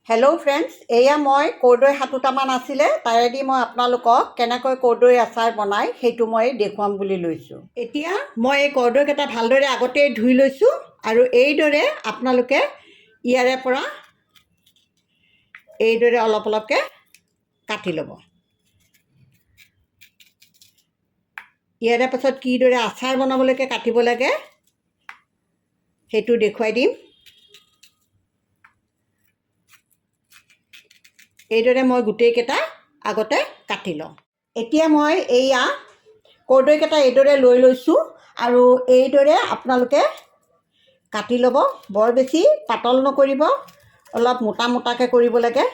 Hello' friends, এয়া মই কৰ্দৈ 7টামান আছিলে, তাৰেদি মই আপোনালোকক কেনেকৈ কৰ্দৈ আচাৰ বনাই সেইটো মই দেখুৱাম বুলি লৈছোঁ। এতিয়া মই এই কৰ্দৈকেইটা ভালদৰে আগতেই ধুই লৈছোঁ আৰু এইদৰে আপোনালোকে ইয়াৰে পৰা এইদৰে অলপ অলপকৈ কাটি ল'ব। ইয়াৰে পাছত কিদৰে আচাৰ বনাবলৈকে কাটিব লাগে সেইটো দেখুৱাই দিম। এইদৰে মই গোটেইকেইটা আগতে কাটি লওঁ। এতিয়া মই এয়া কৰ্দৈকেইটা এইদৰে লৈ লৈছোঁ আৰু এইদৰে আপোনালোকে কাটি ল'ব। বৰ বেছি পাতল নকৰিব, অলপ মোটা মোটাকৈ কৰিব লাগে।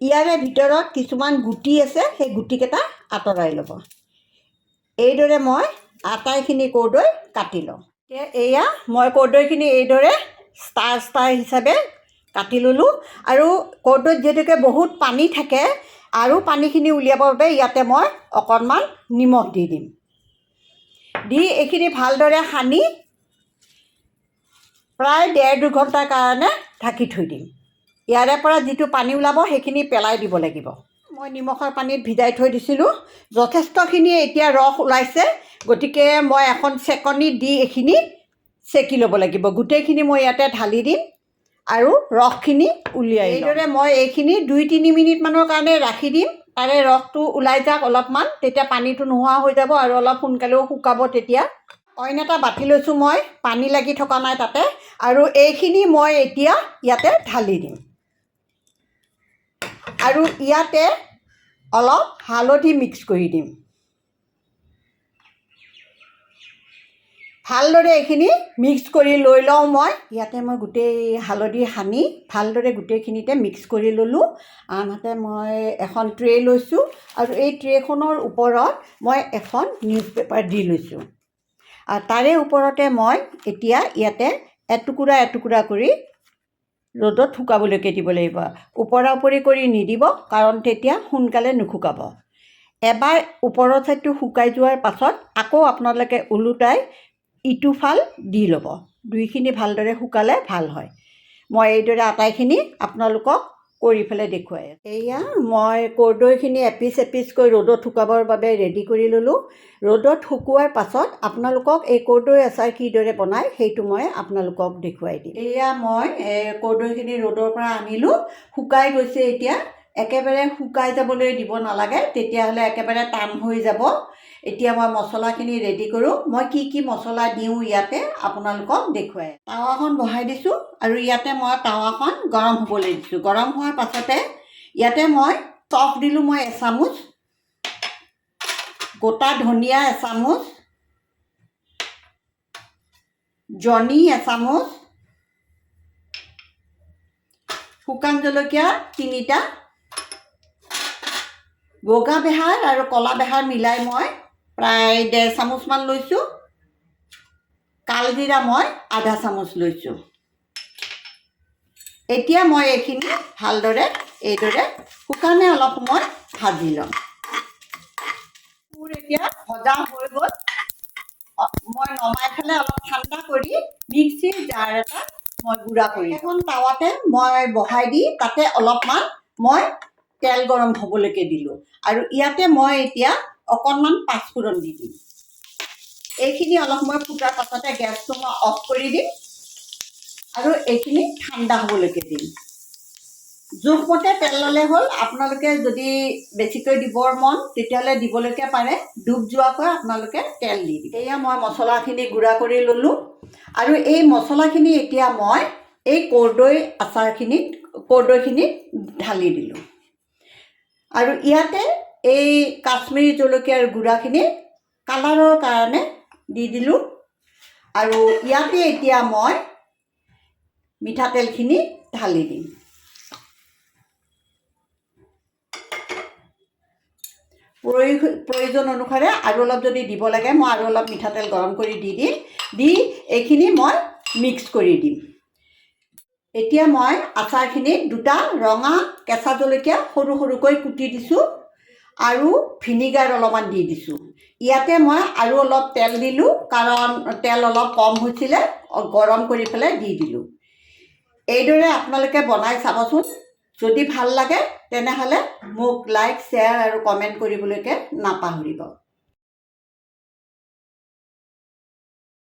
ইয়াৰে ভিতৰত কিছুমান গুটি আছে, সেই গুটিকেইটা আঁতৰাই ল'ব। এইদৰে মই আটাইখিনি কৰ্দৈ কাটি লওঁ। এয়া মই কৰ্দৈখিনি এইদৰে ষ্টাৰ ষ্টাৰ হিচাপে কাটি ল'লোঁ আৰু কৰ্দৈত যিহেতুকে বহুত পানী থাকে আৰু পানীখিনি উলিয়াবৰ বাবে ইয়াতে মই অকণমান নিমখ দি দিম। দি এইখিনি ভালদৰে সানি প্ৰায় 1.5-2 ঘণ্টাৰ কাৰণে ঢাকি থৈ দিম। ইয়াৰে পৰা যিটো পানী ওলাব সেইখিনি পেলাই দিব লাগিব। মই নিমখৰ পানীত ভিজাই থৈ দিছিলোঁ, যথেষ্টখিনি এতিয়া ৰস ওলাইছে, গতিকে মই এখন চেকনি দি এইখিনি চেকি ল'ব লাগিব। গোটেইখিনি মই ইয়াতে ঢালি দিম আৰু ৰসখিনি উলিয়াই এইদৰে মই এইখিনি 2-3 মিনিটমানৰ কাৰণে ৰাখি দিম। তাৰে ৰসটো ওলাই যাওক অলপমান, তেতিয়া পানীটো নোহোৱা হৈ যাব আৰু অলপ সোনকালেও শুকাব। তেতিয়া অইন এটা বাতি লৈছোঁ, মই পানী লাগি থকা নাই তাতে, আৰু এইখিনি মই এতিয়া ইয়াতে ঢালি দিম আৰু ইয়াতে অলপ হালধি মিক্স কৰি দিম। ভালদৰে এইখিনি মিক্স কৰি লৈ লওঁ। ইয়াতে মই গোটেই হালধি সানি ভালদৰে গোটেইখিনিতে মিক্স কৰি ল'লোঁ। আনহাতে মই এখন ট্ৰে লৈছোঁ আৰু এই ট্ৰেখনৰ ওপৰত মই এখন নিউজ পেপাৰ দি লৈছোঁ আৰু তাৰে ওপৰতে মই এতিয়া ইয়াতে এটুকুৰা এটুকুৰা কৰি ৰ'দত শুকাবলৈকে দিব লাগিব। ওপৰা ওপৰি কৰি নিদিব, কাৰণ তেতিয়া সোনকালে নুশুকাব। এবাৰ ওপৰৰ ছাইডটো শুকাই যোৱাৰ পাছত আকৌ আপোনালোকে ওলোটাই ইটো ফাল দি ল'ব। দুইখিনি ভালদৰে শুকালে ভাল হয়। মই এইদৰে আটাইখিনি আপোনালোকক কৰি পেলাই দেখুৱাই আছোঁ। এয়া মই কৰ্দৈখিনি এপিচ এপিচকৈ ৰ'দত শুকাবৰ বাবে ৰেডি কৰি ল'লোঁ। ৰ'দত শুকোৱাৰ পাছত আপোনালোকক এই কৰ্দৈ আচাৰ কিদৰে বনায় সেইটো মই আপোনালোকক দেখুৱাই দিম। এয়া মই কৰ্দৈখিনি ৰ'দৰ পৰা আনিলোঁ, শুকাই গৈছে। এতিয়া একেবাৰে শুকাই যাবলৈ দিব নালাগে, তেতিয়াহ'লে একেবাৰে টান হৈ যাব। এতিয়া মই মছলাখিনি ৰেডি কৰোঁ। মই কি কি মছলা দিওঁ ইয়াতে আপোনালোকক দেখুৱাই। টাৱাখন বহাই দিছোঁ আৰু ইয়াতে মই টাৱাখন গৰম হ'বলৈ দিছোঁ। গৰম হোৱাৰ পাছতে ইয়াতে মই চফ দিলোঁ, মই এচামুচ, গোটা ধনিয়া এচামুচ, জনি এচামুচ, শুকান জলকীয়া 3টা, বগা বেহাৰ আৰু ক'লা বেহাৰ মিলাই মই প্ৰায় 1.5 চামুচমান লৈছোঁ। কালজিৰা মই আধা চামুচ লৈছোঁ। এতিয়া মই এইখিনি ভালদৰে এইদৰে শুকানে অলপ সময় ভাজি ল'ম। মোৰ এতিয়া ভজা হৈ গ'ল। মই নমাই পেলাই অলপ ঠাণ্ডা কৰি মিক্সিৰ জাৰ এটা মই গুড়া কৰি এখন টাৱাতে মই বহাই দি তাতে অলপমান মই তেল গৰম হ'বলৈকে দিলোঁ আৰু ইয়াতে মই এতিয়া অকণমান পাঁচফোৰণ দি দিম। এইখিনি অলপ সময় ফুটাৰ পাছতে গেছটো মই অফ কৰি দিম আৰু এইখিনি ঠাণ্ডা হ'বলৈকে দিম। জোখমতে তেল ল'লে হ'ল। আপোনালোকে যদি বেছিকৈ দিবৰ মন তেতিয়াহ'লে দিবলৈকে পাৰে, ডুব যোৱাকৈ আপোনালোকে তেল দি দিব। এয়া মই মছলাখিনি গুড়া কৰি ল'লোঁ আৰু এই মছলাখিনি এতিয়া মই এই কৰ্দৈখিনিত ঢালি দিলোঁ আৰু ইয়াতে এই কাশ্মীৰী জলকীয়াৰ গুড়াখিনি কালাৰৰ কাৰণে দি দিলোঁ আৰু ইয়াতে এতিয়া মই মিঠাতেলখিনি ঢালি দিম। প্ৰয়োজন অনুসাৰে আৰু অলপ যদি দিব লাগে মই আৰু অলপ মিঠাতেল গৰম কৰি দি দিম। দি এইখিনি মই মিক্স কৰি দিম। এতিয়া মই আচাৰখিনিত 2টা ৰঙা কেঁচা জলকীয়া সৰু সৰুকৈ কুটি দিছোঁ আৰু ভিনিগাৰ অলপমান দি দিছোঁ। ইয়াতে মই আৰু অলপ তেল দিলোঁ, কাৰণ তেল অলপ কম হৈছিলে, গৰম কৰি পেলাই দি দিলোঁ। এইদৰে আপোনালোকে বনাই চাবচোন। যদি ভাল লাগে তেনেহ'লে মোক লাইক, শ্বেয়াৰ আৰু কমেণ্ট কৰিবলৈকে নাপাহৰিব।